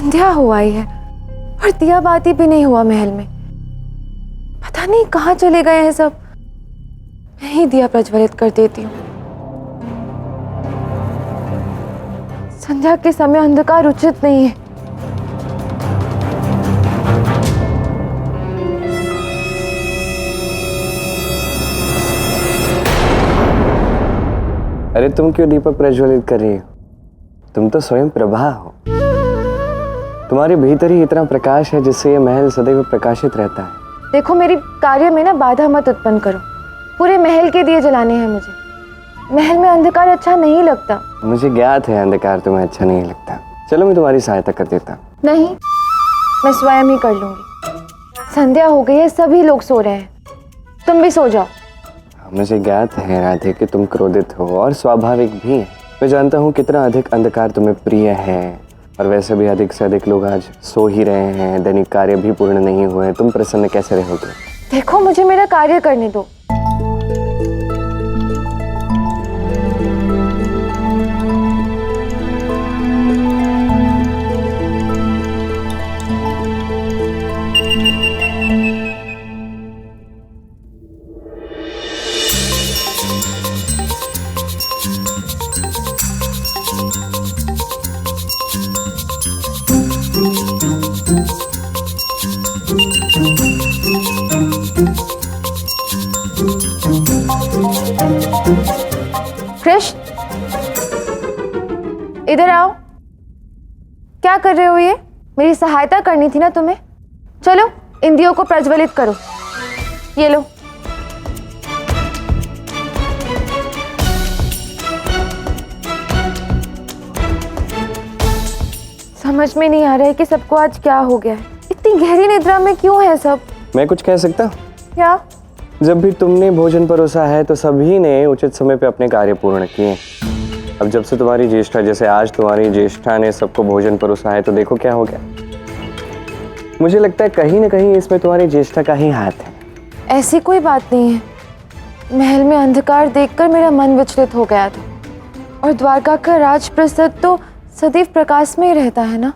संध्या हो आई है और दिया बाती भी नहीं हुआ महल में। पता नहीं कहाँ चले गए हैं सब। मैं ही दिया प्रज्वलित कर देती हूँ। संध्या के समय अंधकार उचित नहीं है। अरे तुम क्यों दीपक प्रज्वलित कर रही हो? तुम तो स्वयं प्रभा हो। तुम्हारे भीतर ही इतना प्रकाश है जिससे ये महल सदैव प्रकाशित रहता है। देखो, मेरी कार्य में ना बाधा मत उत्पन्न करो। पूरे महल के दिए जलाने हैं मुझे। महल में अंधकार अच्छा नहीं लगता। मुझे ज्ञात है अंधकार तुम्हें अच्छा नहीं लगता। चलो मैं तुम्हारी सहायता कर देता। नहीं, मैं स्वयं ही कर लूंगी। संध्या हो गई है, सभी लोग सो रहे हैं। तुम भी सो जाओ। मुझे ज्ञात है राधे कि तुम क्रोधित हो और स्वाभाविक भी है। मैं जानता हूँ कितना अधिक अंधकार तुम्हें प्रिय है और वैसे भी अधिक से अधिक लोग आज सो ही रहे हैं। दैनिक कार्य भी पूर्ण नहीं हुए। तुम प्रसन्न कैसे रहोगे? देखो, मुझे मेरा कार्य करने दो। कृष्ण, इधर आओ। क्या कर रहे हो ये? मेरी सहायता करनी थी ना तुम्हें। चलो इन दियों को प्रज्वलित करो। ये लो। समझ में नहीं आ रहा है कि सबको आज क्या हो गया है। इतनी गहरी निद्रा में क्यों है सब? मैं कुछ कह सकता? क्या? जब भी तुमने भोजन परोसा है तो सभी ने उचित समय पे अपने कार्य पूर्ण किए। अब जब से तुम्हारी ज्येष्ठा, जैसे आज तुम्हारी ज्येष्ठा ने सबको भोजन परोसा है तो देखो क्या हो गया। मुझे लगता है कहीं ना कहीं इसमें तुम्हारी ज्येष्ठा का ही हाथ है। ऐसी कोई बात नहीं है। महल में अंधकार देखकर मेरा मन विचलित हो गया था और द्वारका का राजप्रसाद तो सदैव प्रकाश में ही रहता है ना।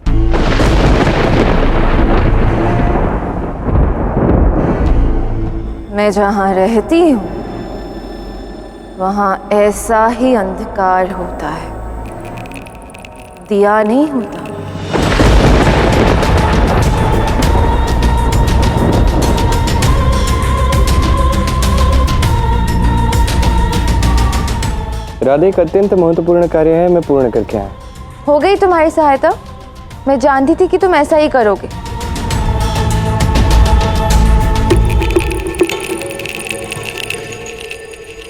मैं जहाँ रहती हूँ वहाँ ऐसा ही अंधकार होता है, दिया नहीं होता। राधे, एक अत्यंत महत्वपूर्ण कार्य है, मैं पूर्ण करके आया। हो गई तुम्हारी सहायता। मैं जानती थी कि तुम ऐसा ही करोगे।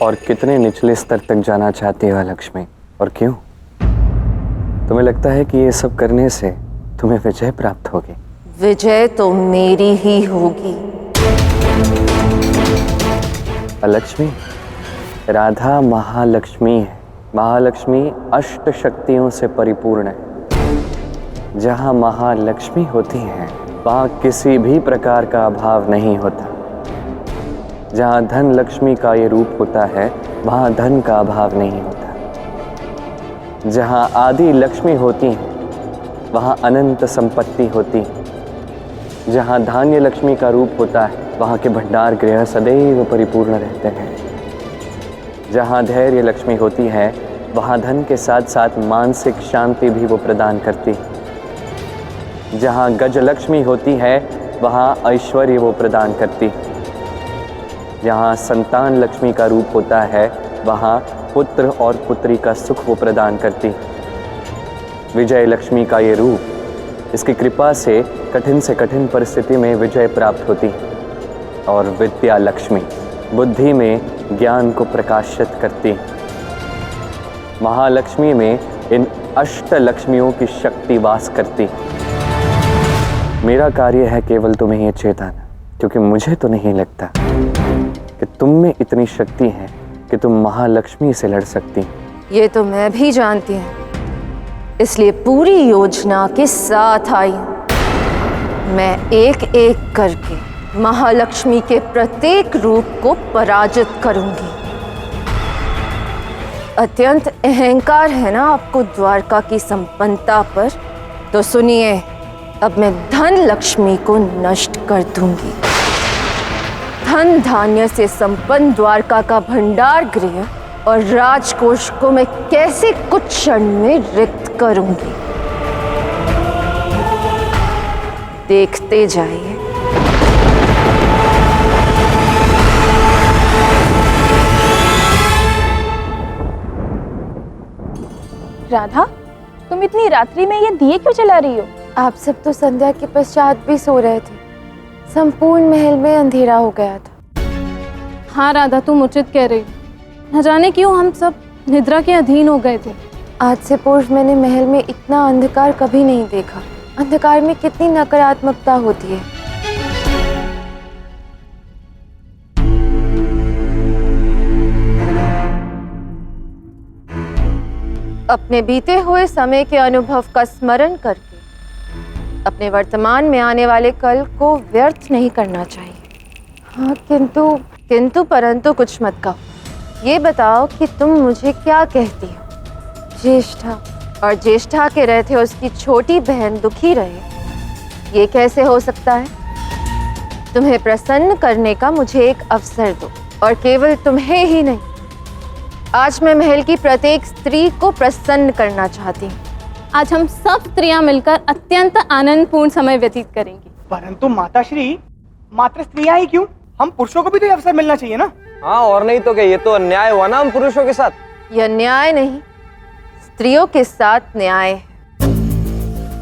और कितने निचले स्तर तक जाना चाहती हो लक्ष्मी, और क्यों? तुम्हें लगता है कि ये सब करने से तुम्हें विजय प्राप्त होगी? विजय तो मेरी ही होगी। लक्ष्मी, राधा महालक्ष्मी है। महालक्ष्मी अष्ट शक्तियों से परिपूर्ण है। जहाँ महालक्ष्मी होती है वहाँ किसी भी प्रकार का अभाव नहीं होता। जहाँ धन लक्ष्मी का ये रूप होता है वहाँ धन का अभाव नहीं होता। जहाँ आदि लक्ष्मी होती है वहाँ अनंत संपत्ति होती है। जहाँ धान्य लक्ष्मी का रूप होता है वहाँ के भंडार गृह सदैव परिपूर्ण रहते हैं। जहाँ धैर्य लक्ष्मी होती है वहाँ धन के साथ साथ मानसिक शांति भी वो प्रदान करती है। जहाँ गज लक्ष्मी होती है वहाँ ऐश्वर्य वो प्रदान करती। जहाँ संतान लक्ष्मी का रूप होता है वहाँ पुत्र और पुत्री का सुख वो प्रदान करती। विजय लक्ष्मी का ये रूप, इसकी कृपा से कठिन परिस्थिति में विजय प्राप्त होती। और विद्या लक्ष्मी बुद्धि में ज्ञान को प्रकाशित करती। महालक्ष्मी में इन अष्ट लक्ष्मियों की शक्ति वास करती। मेरा कार्य है केवल तुम्हें ये चेताना, क्योंकि मुझे तो नहीं लगता कि तुम में इतनी शक्ति है कि तुम महालक्ष्मी से लड़ सकती। ये तो मैं भी जानती हूँ, इसलिए पूरी योजना के साथ आई हूँ। मैं एक एक करके महालक्ष्मी के प्रत्येक रूप को पराजित करूंगी। अत्यंत अहंकार है ना आपको द्वारका की संपन्नता पर, तो सुनिए, अब मैं धन लक्ष्मी को नष्ट कर दूंगी। धन धान्य से संपन्न द्वारका का भंडार गृह और राजकोष को मैं कैसे कुछ क्षण में रिक्त करूंगी, देखते जाइए। राधा, तुम इतनी रात्रि में ये दिए क्यों जला रही हो? आप सब तो संध्या के पश्चात भी सो रहे थे। संपूर्ण महल में अंधेरा हो गया था। हाँ राधा, तुम उचित कह रही। न जाने क्यों हम सब निद्रा के अधीन हो गए थे। आज से पूर्व मैंने महल में इतना अंधकार कभी नहीं देखा। अंधकार में कितनी नकारात्मकता होती है। अपने बीते हुए समय के अनुभव का स्मरण करके अपने वर्तमान में आने वाले कल को व्यर्थ नहीं करना चाहिए। हाँ, किंतु परंतु कुछ मत कहो। ये बताओ कि तुम मुझे क्या कहती हो? ज्येष्ठा, और ज्येष्ठा के रहते उसकी छोटी बहन दुखी रहे, ये कैसे हो सकता है? तुम्हें प्रसन्न करने का मुझे एक अवसर दो, और केवल तुम्हें ही नहीं, आज मैं महल की प्रत्येक स्त्री को प्रसन्न करना चाहती हूँ। आज हम सब स्त्रियां मिलकर अत्यंत आनंदपूर्ण समय व्यतीत करेंगी। परंतु माताश्री, मात्र स्त्रियां ही क्यों, हम पुरुषों को भी तो ये अवसर मिलना चाहिए ना। हाँ, और नहीं तो क्या, ये तो अन्याय हुआ ना हम पुरुषों के साथ। यह न्याय नहीं, स्त्रियों के साथ न्याय है।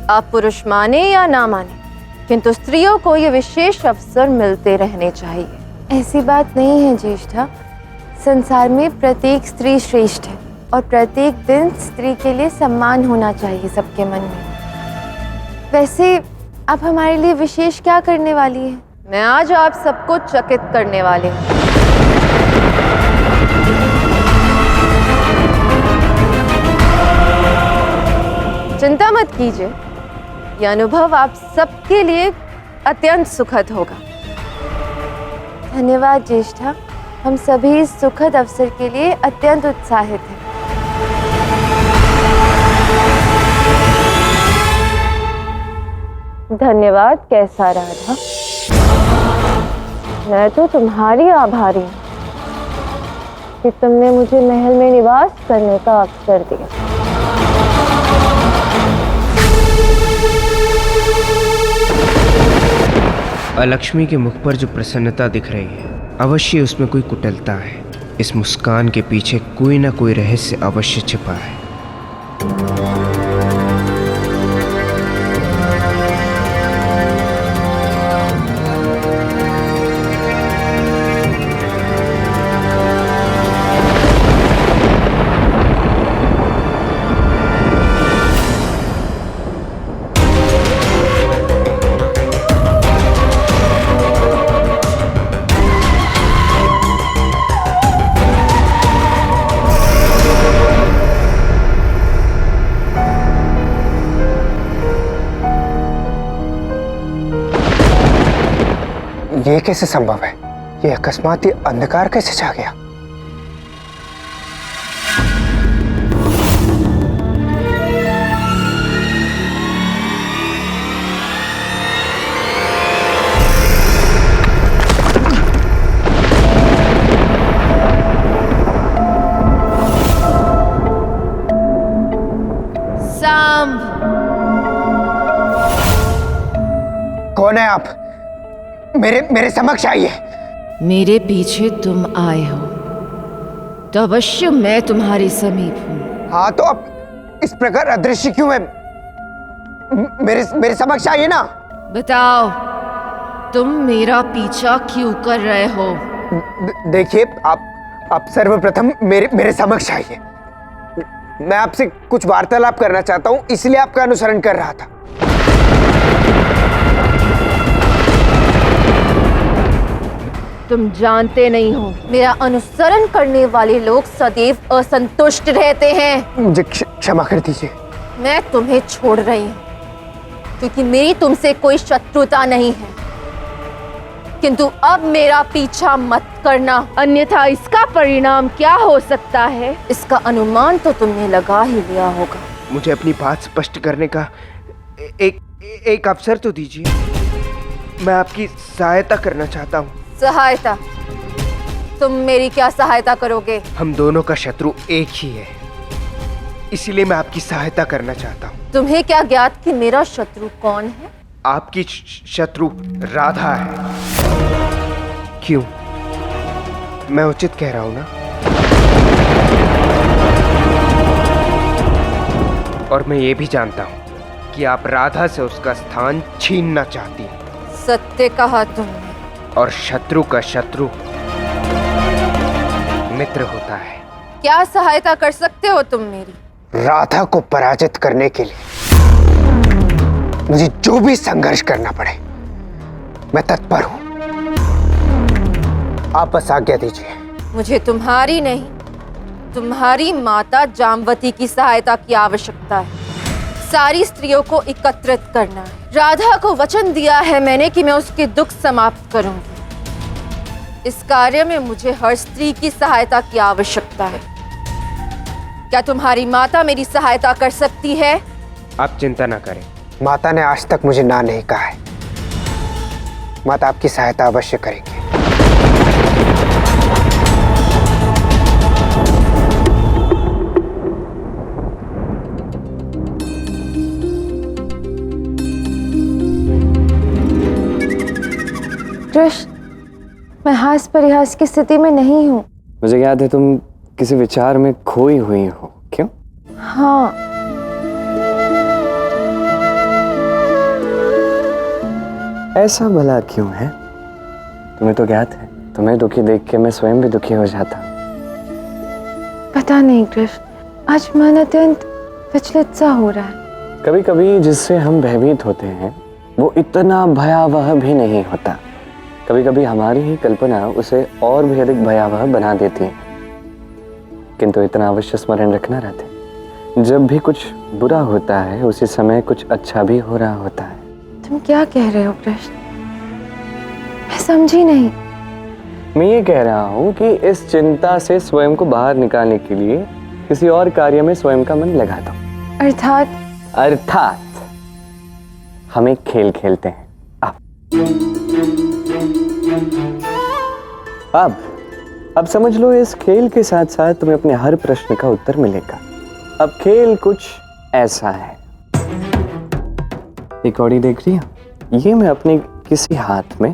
आप पुरुष माने या ना माने, किंतु स्त्रियों को ये विशेष अवसर मिलते रहने चाहिए। ऐसी बात नहीं है ज्येष्ठा। संसार में प्रत्येक स्त्री श्रेष्ठ है और प्रत्येक दिन स्त्री के लिए सम्मान होना चाहिए सबके मन में। वैसे आप हमारे लिए विशेष क्या करने वाली है? मैं आज आप सबको चकित करने वाले हूँ। चिंता मत कीजिए, यह अनुभव आप सबके लिए अत्यंत सुखद होगा। धन्यवाद ज्येष्ठा, हम सभी इस सुखद अवसर के लिए अत्यंत उत्साहित हैं। धन्यवाद कैसा राधा, मैं तो तुम्हारी आभारी हूँ कि तुमने मुझे महल में निवास करने का अवसर दिया। अलक्ष्मी के मुख पर जो प्रसन्नता दिख रही है, अवश्य उसमें कोई कुटिलता है। इस मुस्कान के पीछे कोई ना कोई रहस्य अवश्य छिपा है। ये कैसे संभव है? ये अकस्मात ये अंधकार कैसे छा गया? सांब, कौन है आप? मेरे समक्ष आइए। मेरे पीछे तुम आए हो तो अवश्य मैं तुम्हारे समीप हूँ। हाँ, तो अब इस प्रकार अदृश्य क्यों है? मेरे समक्ष आइए ना। बताओ, तुम मेरा पीछा क्यों कर रहे हो? देखिए, आप सर्वप्रथम मेरे समक्ष आइए। मैं आपसे कुछ वार्तालाप करना चाहता हूँ, इसलिए आपका अनुसरण कर रहा था। तुम जानते नहीं हो, मेरा अनुसरण करने वाले लोग सदैव असंतुष्ट रहते हैं। मुझे क्षमा कर दीजिए। मैं तुम्हें छोड़ रही हूँ क्योंकि मेरी तुमसे कोई शत्रुता नहीं है, किंतु अब मेरा पीछा मत करना, अन्यथा इसका परिणाम क्या हो सकता है इसका अनुमान तो तुमने लगा ही लिया होगा। मुझे अपनी बात स्पष्ट करने का एक एक अवसर तो दीजिए, मैं आपकी सहायता करना चाहता हूँ। सहायता? तुम मेरी क्या सहायता करोगे? हम दोनों का शत्रु एक ही है, इसीलिए मैं आपकी सहायता करना चाहता हूँ। तुम्हें क्या ज्ञात कि मेरा शत्रु कौन है? आपकी शत्रु राधा है। क्यों, मैं उचित कह रहा हूं ना? और मैं ये भी जानता हूं कि आप राधा से उसका स्थान छीनना चाहती हैं। सत्य कहा तुमने। और शत्रु का शत्रु मित्र होता है। क्या सहायता कर सकते हो तुम मेरी? राधा को पराजित करने के लिए मुझे जो भी संघर्ष करना पड़े, मैं तत्पर हूं। आप बस आज्ञा दीजिए। मुझे तुम्हारी नहीं, तुम्हारी माता जामवती की सहायता की आवश्यकता है। सारी स्त्रियों को एकत्रित करना है। राधा को वचन दिया है मैंने कि मैं उसके दुख समाप्त करूंगी। इस कार्य में मुझे हर स्त्री की सहायता की आवश्यकता है। क्या तुम्हारी माता मेरी सहायता कर सकती है? आप चिंता ना करें। माता ने आज तक मुझे ना नहीं कहा है। माता आपकी सहायता अवश्य करेंगे। कृष्ण, मैं हास परिहास की स्थिति में नहीं हूँ। मुझे याद है तुम किसी विचार में खोई हुई हो। क्यों? हाँ, ऐसा भला क्यों है? तुम्हें तो ज्ञात है, तुम्हें दुखी देख के मैं स्वयं भी दुखी हो जाता। पता नहीं कृष्ण, आज मन अत्यंत विचलित सा हो रहा है। कभी कभी जिससे हम भयभीत होते हैं वो इतना भयावह भी नहीं होता। कभी कभी हमारी ही कल्पना उसे और भी अधिक भयावह बना देती है। किंतु इतना अवश्य स्मरण रखना रहता है, जब भी कुछ बुरा होता है उसी समय कुछ अच्छा भी हो रहा होता है। तुम क्या कह रहे हो कृष्ण? मैं समझी नहीं। मैं ये कह रहा हूँ कि इस चिंता से स्वयं को बाहर निकालने के लिए किसी और कार्य में स्वयं का मन लगा दो। अर्थात हम एक खेल खेलते हैं। अब समझ लो, इस खेल के साथ साथ तुम्हें अपने हर प्रश्न का उत्तर मिलेगा। अब खेल कुछ ऐसा है। ये कौड़ी देख रही हो? ये मैं अपने किसी हाथ में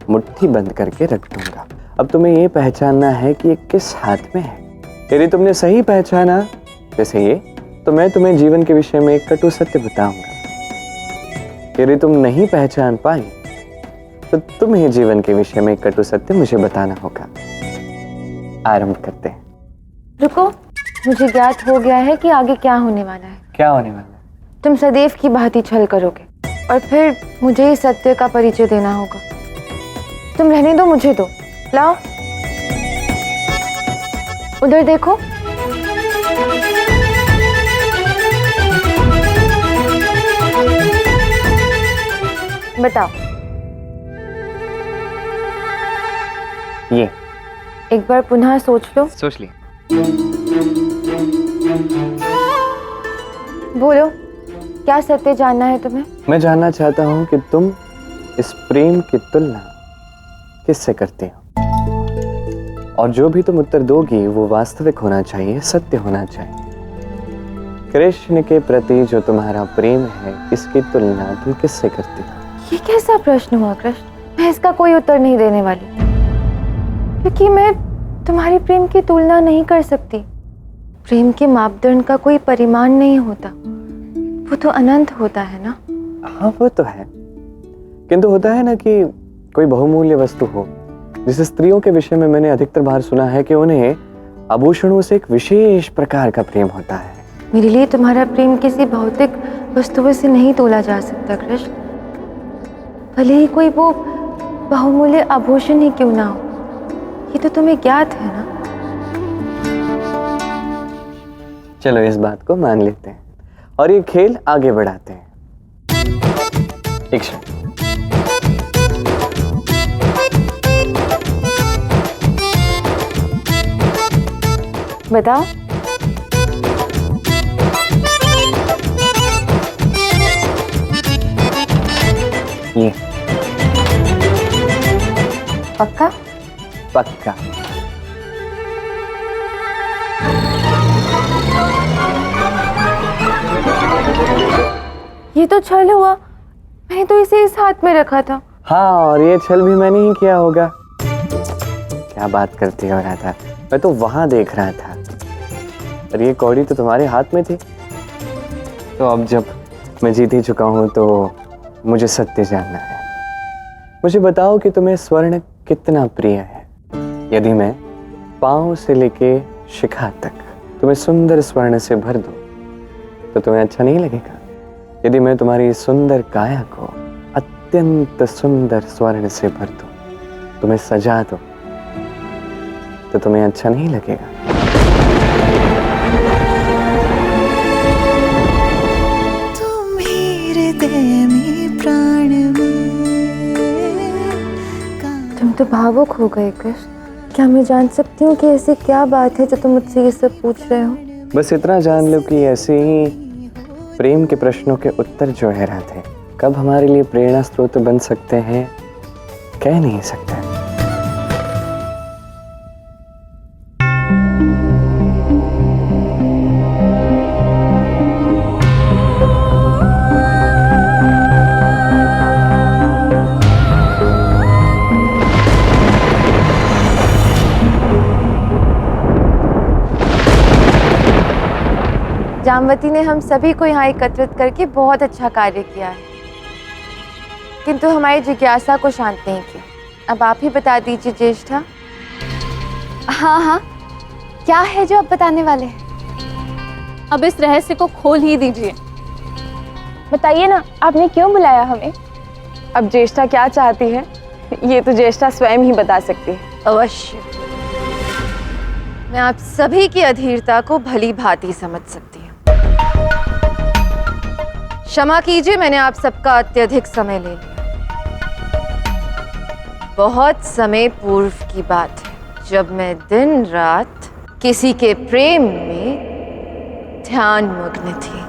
मुट्ठी बंद करके रख दूंगा। अब तुम्हें ये पहचानना है कि ये किस हाथ में है। यदि तुमने सही पहचाना, जैसे ये, तो मैं तुम्हें जीवन के विषय में एक कटु सत्य बताऊंगा। यदि तुम नहीं पहचान पाई तो तुम्हें जीवन के विषय में एक कटु सत्य मुझे बताना होगा। आरंभ करते हैं। रुको, मुझे ज्ञात हो गया है कि आगे क्या होने वाला है। क्या होने वाला है? तुम सदैव की भांति छल करोगे और फिर मुझे इस सत्य का परिचय देना होगा। तुम रहने दो, मुझे दो। लाओ, उधर देखो। बताओ। ये एक बार पुनः सोच लो। सोच लिया। बोलो, क्या सत्य जानना है तुम्हें? मैं जानना चाहता हूं कि तुम इस प्रेम की तुलना किससे करती हो, और जो भी तुम उत्तर दोगी वो वास्तविक होना चाहिए, सत्य होना चाहिए। कृष्ण के प्रति जो तुम्हारा प्रेम है, इसकी तुलना तुम किससे करती हो? ये कैसा प्रश्न हुआ कृष्ण? मैं इसका कोई उत्तर नहीं देने वाली, क्योंकि मैं तुम्हारे प्रेम की तुलना नहीं कर सकती। प्रेम के मापदंड का कोई परिमाण नहीं होता, वो तो अनंत होता है ना। हाँ, वो तो है, किंतु होता है ना कि कोई बहुमूल्य वस्तु हो। जिसे स्त्रियों के विषय में मैंने अधिकतर बार सुना है कि उन्हें आभूषणों से एक विशेष प्रकार का प्रेम होता है। मेरे लिए तुम्हारा प्रेम किसी भौतिक वस्तुओं से नहीं तोला जा सकता कृष्ण, भले ही कोई वो बहुमूल्य आभूषण ही क्यों ना हो। ये तो तुम्हें ज्ञात है ना। चलो इस बात को मान लेते हैं और ये खेल आगे बढ़ाते हैं। एक क्षण। बताओ। पक्का? पक्का। ये तो छल हुआ, मैंने तो इसे इस हाथ में रखा था। हाँ, और ये छल भी मैंने ही किया होगा। क्या बात करती हो राधा, मैं तो वहां देख रहा था और ये कौड़ी तो तुम्हारे हाथ में थी। तो अब जब मैं जीत ही चुका हूं तो मुझे सत्य जानना है। मुझे बताओ कि तुम्हें स्वर्ण कितना प्रिय है। यदि मैं पांव से लेके शिखा तक तुम्हें सुंदर स्वर्ण से भर दूं तो तुम्हें अच्छा नहीं लगेगा? यदि मैं तुम्हारी सुंदर काया को अत्यंत सुंदर स्वर्ण से भर दूं, तुम्हें सजा दूं, तो तुम्हें अच्छा नहीं लगेगा? तुम तो भावुक हो गए कृष्ण। क्या मैं जान सकती हूँ कि ऐसी क्या बात है जो तुम मुझसे ये सब पूछ रहे हो? बस इतना जान लो कि ऐसे ही प्रेम के प्रश्नों के उत्तर जो है राधे, कब हमारे लिए प्रेरणा स्रोत बन सकते हैं, कह नहीं सकते। जामवती ने हम सभी को यहाँ एकत्रित करके बहुत अच्छा कार्य किया है, किंतु हमारी जिज्ञासा को शांत नहीं किया। अब आप ही बता दीजिए ज्येष्ठा। हाँ हाँ, क्या है जो आप बताने वाले हैं? अब इस रहस्य को खोल ही दीजिए। बताइए ना, आपने क्यों बुलाया हमें? अब ज्येष्ठा क्या चाहती है ये तो ज्येष्ठा स्वयं ही बता सकती है। अवश्य, मैं आप सभी की अधीरता को भली भांति समझ सकती हूँ। क्षमा कीजिए, मैंने आप सबका अत्यधिक समय ले लिया। बहुत समय पूर्व की बात है जब मैं दिन रात किसी के प्रेम में ध्यान मग्न थी।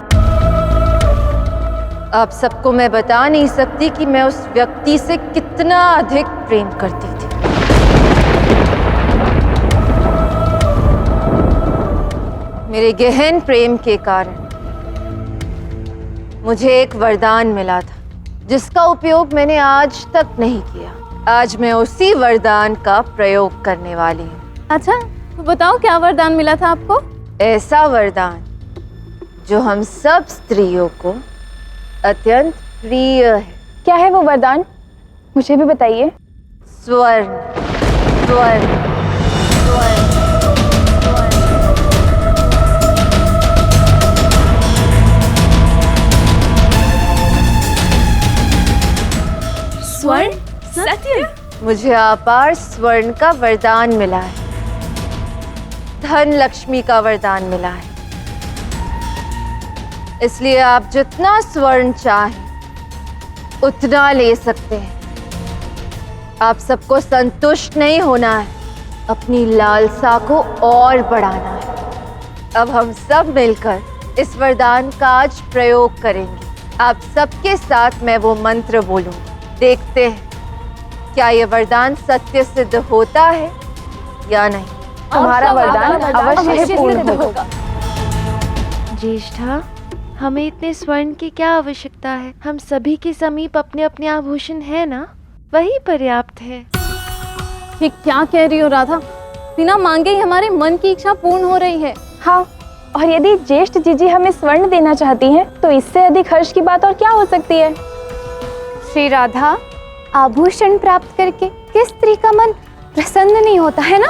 आप सबको मैं बता नहीं सकती कि मैं उस व्यक्ति से कितना अधिक प्रेम करती थी। मेरे गहन प्रेम के कारण मुझे एक वरदान मिला था जिसका उपयोग मैंने आज तक नहीं किया। आज मैं उसी वरदान का प्रयोग करने वाली हूँ। अच्छा, तो बताओ क्या वरदान मिला था आपको? ऐसा वरदान जो हम सब स्त्रियों को अत्यंत प्रिय है। क्या है वो वरदान, मुझे भी बताइए। स्वर्ण, स्वर्ण, स्वर्ण। स्वर्ण? सत्य? मुझे अपार स्वर्ण का वरदान मिला है, धन लक्ष्मी का वरदान मिला है। इसलिए आप जितना स्वर्ण चाहें उतना ले सकते हैं। आप सबको संतुष्ट नहीं होना है, अपनी लालसा को और बढ़ाना है। अब हम सब मिलकर इस वरदान का आज प्रयोग करेंगे। आप सबके साथ मैं वो मंत्र बोलूंगी। देखते हैं क्या ये वरदान सत्य सिद्ध होता है या नहीं। हमारा वरदान अवश्य पूर्ण होगा। ज्येष्ठा, हमें इतने स्वर्ण की क्या आवश्यकता है? हम सभी के समीप अपने अपने आभूषण है ना, वही पर्याप्त है। ये क्या कह रही हो राधा? बिना मांगे ही हमारे मन की इच्छा पूर्ण हो रही है। हाँ, और यदि ज्येष्ठ जीजी हमें स्वर्ण देना चाहती हैं, तो इससे अधिक हर्ष की बात और क्या हो सकती है? श्री राधा, आभूषण प्राप्त करके किस स्त्री का मन प्रसन्न नहीं होता है ना?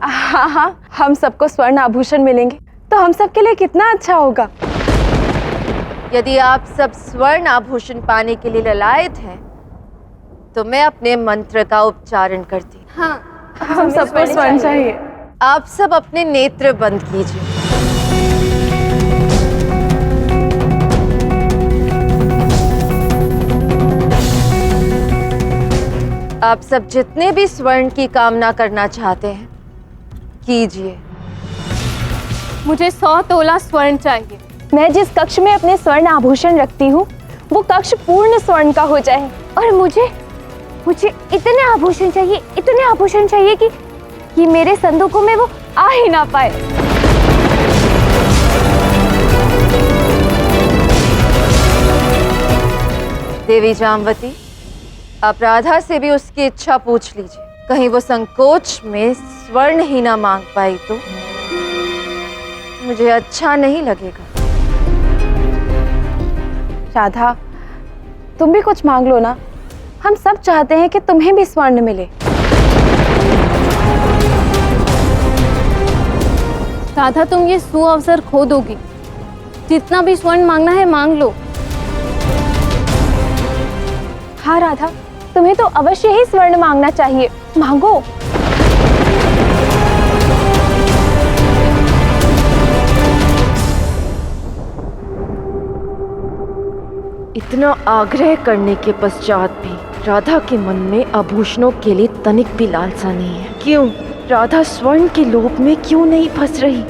हाँ हाँ, हम सबको स्वर्ण आभूषण मिलेंगे तो हम सबके लिए कितना अच्छा होगा। यदि आप सब स्वर्ण आभूषण पाने के लिए ललायत हैं, तो मैं अपने मंत्र का उच्चारण करती हूँ। हाँ, हम सबको स्वर्ण चाहिए। आप सब अपने नेत्र बंद कीजिए। आप सब जितने भी स्वर्ण की कामना करना चाहते हैं कीजिए। मुझे 100 तोला स्वर्ण चाहिए। मैं जिस कक्ष में अपने स्वर्ण आभूषण रखती हूँ वो कक्ष पूर्ण स्वर्ण का हो जाए। और मुझे इतने आभूषण चाहिए कि मेरे संदूकों में वो आ ही ना पाए। देवी जामवती, आप राधा से भी उसकी इच्छा पूछ लीजिए, कहीं वो संकोच में स्वर्ण ही ना मांग पाई तो मुझे अच्छा नहीं लगेगा। राधा, तुम भी कुछ मांग लो ना। हम सब चाहते हैं कि तुम्हें भी स्वर्ण मिले। राधा, तुम ये सुअवसर खो दोगी। जितना भी स्वर्ण मांगना है मांग लो। हाँ राधा, तुम्हें तो अवश्य ही स्वर्ण मांगना चाहिए। मांगो। इतना आग्रह करने के पश्चात भी राधा के मन में आभूषणों के लिए तनिक भी लालसा नहीं है। क्यों? राधा स्वर्ण के लोभ में क्यों नहीं फंस रही?